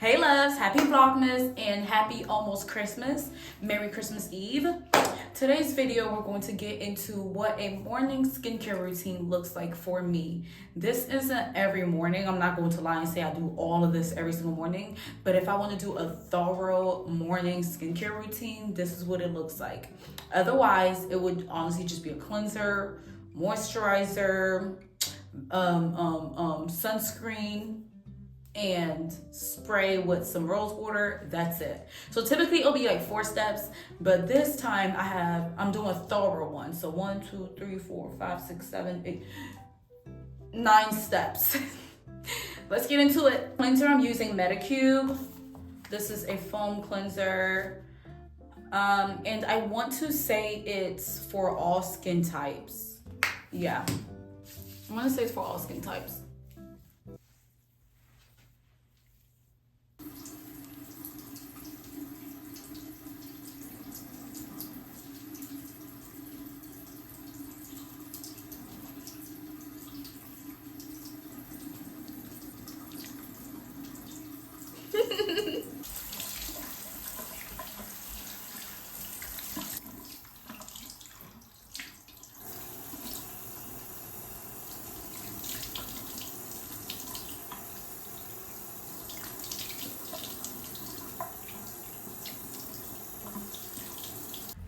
Hey loves, happy Vlogmas and happy almost Christmas. Merry Christmas Eve. Today's video we're going to get into what a morning skincare routine looks like for me. This isn't every morning. I'm not going to lie and say I do all of this every single morning, but if I want to do a thorough morning skincare routine, this is what it looks like. Otherwise, it would honestly just be a cleanser, moisturizer, sunscreen, and spray with some rose water. That's it. So typically it'll be like 4 steps, but this time I'm doing a thorough one. So 1, 2, 3, 4, 5, 6, 7, 8, 9 steps. Let's get into it. Cleanser, I'm using Medicube. This is a foam cleanser. And I want to say it's for all skin types. Yeah, I want to say it's for all skin types.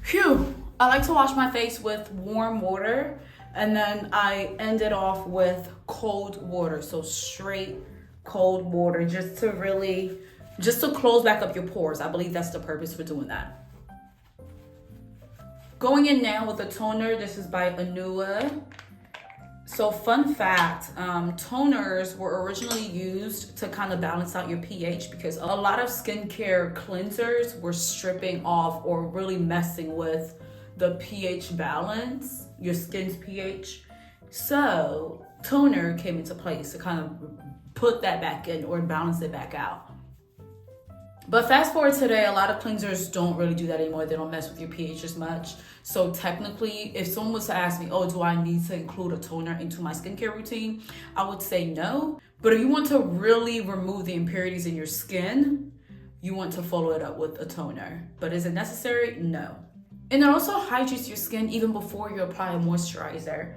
Phew! I like to wash my face with warm water and then I end it off with cold water. So straight cold water just to close back up your pores. I believe that's the purpose for doing that. Going in now with a toner. This is by Anua. So fun fact, toners were originally used to kind of balance out your pH because a lot of skincare cleansers were stripping off or really messing with the pH balance, your skin's pH. So toner came into place to kind of put that back in or balance it back out. But fast forward today, a lot of cleansers don't really do that anymore. They don't mess with your pH as much. So technically, if someone was to ask me, oh, do I need to include a toner into my skincare routine? I would say no. But if you want to really remove the impurities in your skin, you want to follow it up with a toner. But is it necessary? No. And it also hydrates your skin even before you apply a moisturizer.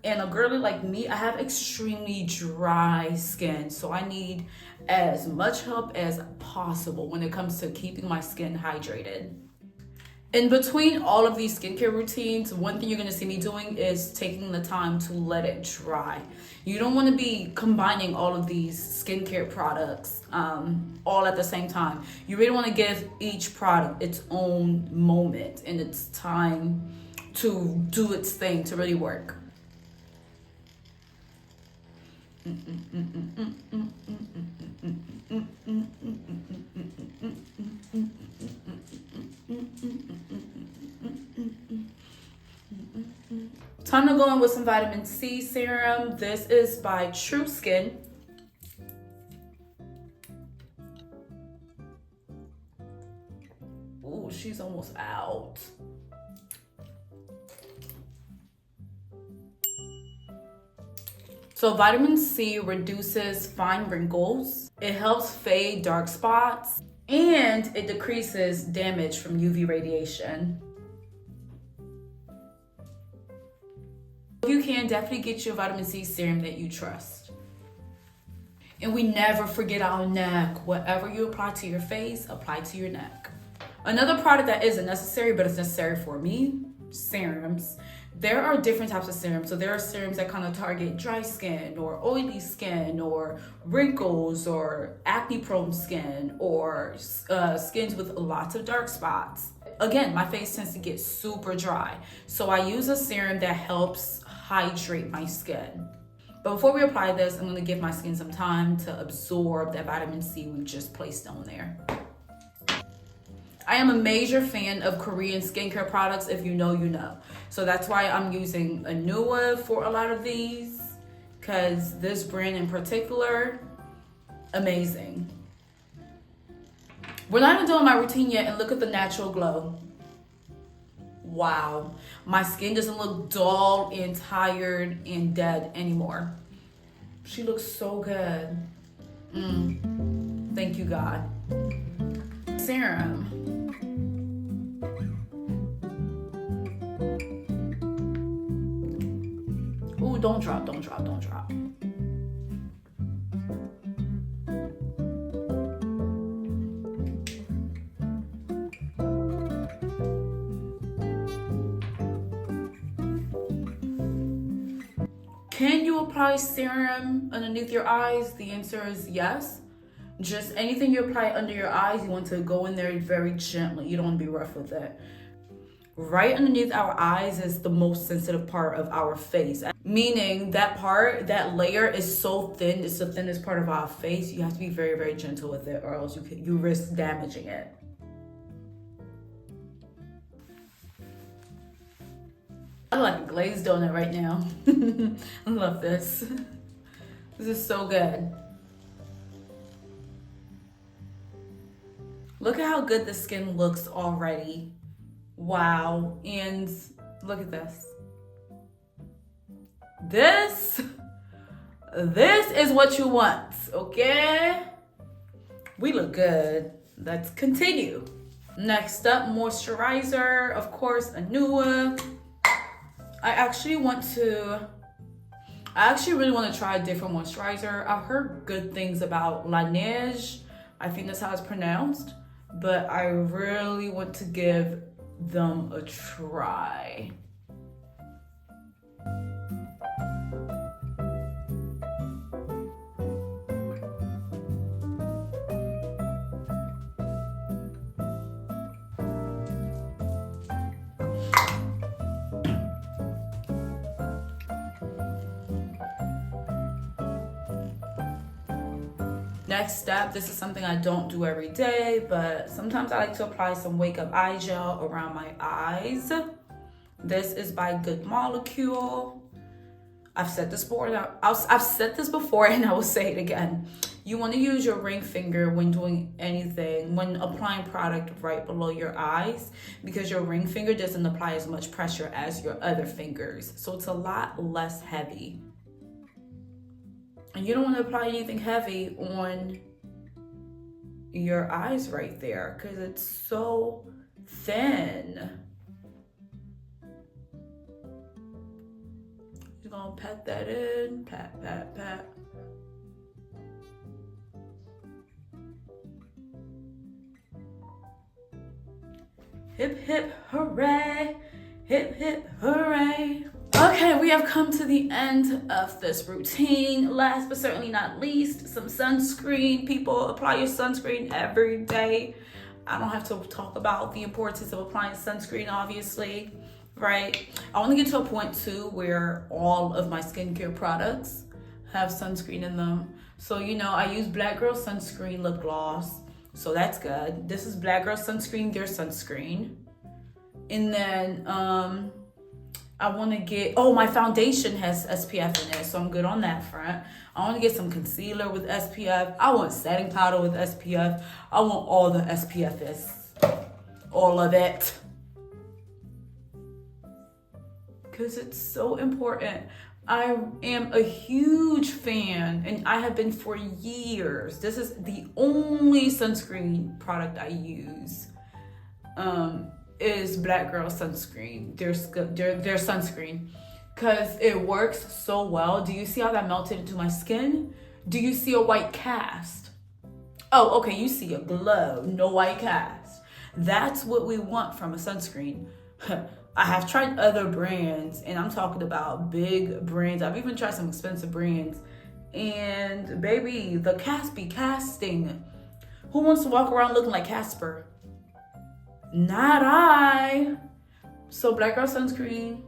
And a girly like me, I have extremely dry skin. So I need as much help as possible when it comes to keeping my skin hydrated. In between all of these skincare routines, one thing you're gonna see me doing is taking the time to let it dry. You don't wanna be combining all of these skincare products all at the same time. You really wanna give each product its own moment and its time to do its thing, to really work. Time to go in with some vitamin C serum. This is by True Skin. Ooh, she's almost out. So vitamin C reduces fine wrinkles, it helps fade dark spots, and it decreases damage from UV radiation. You can definitely get your vitamin C serum that you trust. And we never forget our neck. Whatever you apply to your face, apply to your neck. Another product that isn't necessary, but it's necessary for me, serums. There are different types of serums. So there are serums that kind of target dry skin or oily skin or wrinkles or acne prone skin or skins with lots of dark spots. Again, my face tends to get super dry. So I use a serum that helps hydrate my skin. But before we apply this, I'm gonna give my skin some time to absorb that vitamin C we just placed on there. I am a major fan of Korean skincare products. If you know, you know. So that's why I'm using Anua for a lot of these, because this brand in particular, amazing. We're not even doing my routine yet, and look at the natural glow. Wow, my skin doesn't look dull and tired and dead anymore. She looks so good. Thank you, God. Serum. Ooh, don't drop, don't drop, don't drop. Can you apply serum underneath your eyes? The answer is yes. Just anything you apply under your eyes, you want to go in there very gently. You don't want to be rough with it. Right underneath our eyes is the most sensitive part of our face. Meaning that part, that layer is so thin, it's the thinnest part of our face. You have to be very, very gentle with it or else you risk damaging it. I like a glazed donut right now. I love this. This is so good. Look at how good the skin looks already. Wow. And look at this. This is what you want, okay? We look good. Let's continue. Next up, moisturizer. Of course, Anua. I actually really want to try a different moisturizer. I've heard good things about Laneige. I think that's how it's pronounced. But I really want to give them a try. Next step, this is something I don't do every day, but sometimes I like to apply some Wake Up Eye Gel around my eyes. This is by Good Molecule. I've said this before and I will say it again. You want to use your ring finger when doing anything, when applying product right below your eyes, because your ring finger doesn't apply as much pressure as your other fingers. So it's a lot less heavy. And you don't want to apply anything heavy on your eyes right there because it's so thin. Just gonna pat that in, pat, pat, pat. Hip, hip, hooray, hip, hip, hooray. Okay, we have come to the end of this routine. Last but certainly not least, some sunscreen. People, apply your sunscreen every day. I don't have to talk about the importance of applying sunscreen, obviously, right? I want to get to a point too where all of my skincare products have sunscreen in them. So, you know, I use Black Girl Sunscreen lip gloss. So that's good. This is Black Girl Sunscreen, their sunscreen. And then, I want to get, my foundation has SPF in it, so I'm good on that front. I want to get some concealer with SPF. I want setting powder with SPF. I want all the SPFs. All of it. Because it's so important. I am a huge fan, and I have been for years. This is the only sunscreen product I use. Is Black Girl Sunscreen, their sunscreen, because it works so well. Do you see how that melted into my skin? Do you see a white cast? Oh, okay, you see a glow, no white cast. That's what we want from a sunscreen. I have tried other brands, and I'm talking about big brands. I've even tried some expensive brands, and baby, the cast be casting. Who wants to walk around looking like Casper? Not I. So Black Girl Sunscreen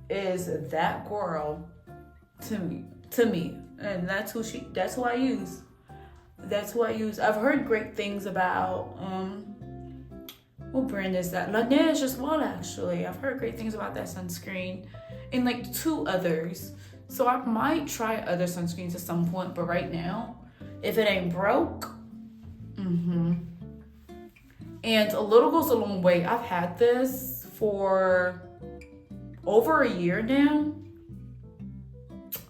is that girl to me. And that's who I use. I've heard great things about what brand is that? Laneige as well, actually. I've heard great things about that sunscreen and like 2 others. So I might try other sunscreens at some point, but right now, if it ain't broke, And a little goes a long way. I've had this for over a year now.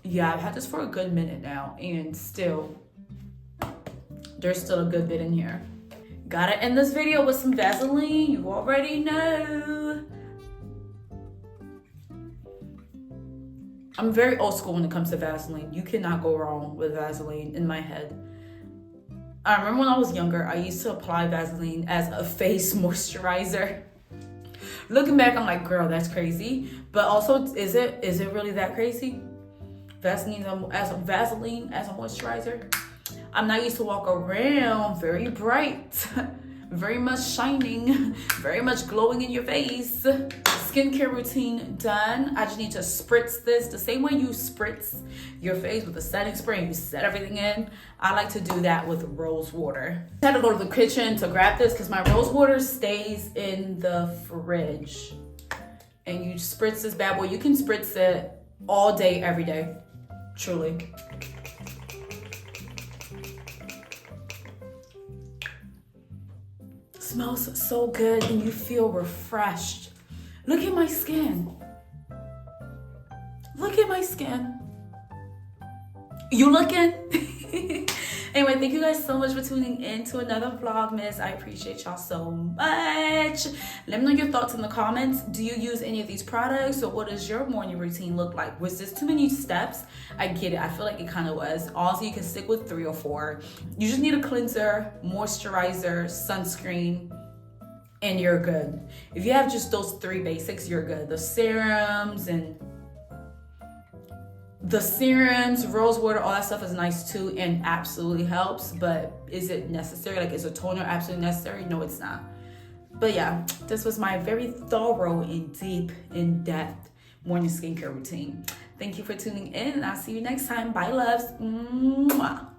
Yeah, I've had this for a good minute now, and still there's still a good bit in here. Gotta end this video with some Vaseline. You already know. I'm very old school when it comes to Vaseline. You cannot go wrong with Vaseline in my head. I remember when I was younger, I used to apply Vaseline as a face moisturizer. Looking back, I'm like, girl, that's crazy. But also, is it really that crazy? Vaseline as a moisturizer? I'm not used to walk around very bright, very much shining, very much glowing in your face. Skincare routine done. I just need to spritz this the same way you spritz your face with a setting spray and you set everything in. I like to do that with rose water. I had to go to the kitchen to grab this because my rose water stays in the fridge. And you spritz this bad boy. You can spritz it all day, every day. Truly. Smells so good and you feel refreshed. Look at my skin. Look at my skin. You looking? Anyway, thank you guys so much for tuning in to another Vlogmas. I appreciate y'all so much. Let me know your thoughts in the comments. Do you use any of these products, or what does your morning routine look like? Was this too many steps? I get it. I feel like it kind of was. Also, you can stick with 3 or 4. You just need a cleanser, moisturizer, sunscreen, and you're good. If you have just those 3 basics, you're good. The serums, rose water, all that stuff is nice too and absolutely helps, but is it necessary? Like, is a toner absolutely necessary? No, it's not. But yeah, this was my very thorough and deep, in-depth morning skincare routine. Thank you for tuning in, and I'll see you next time. Bye, loves. Mwah.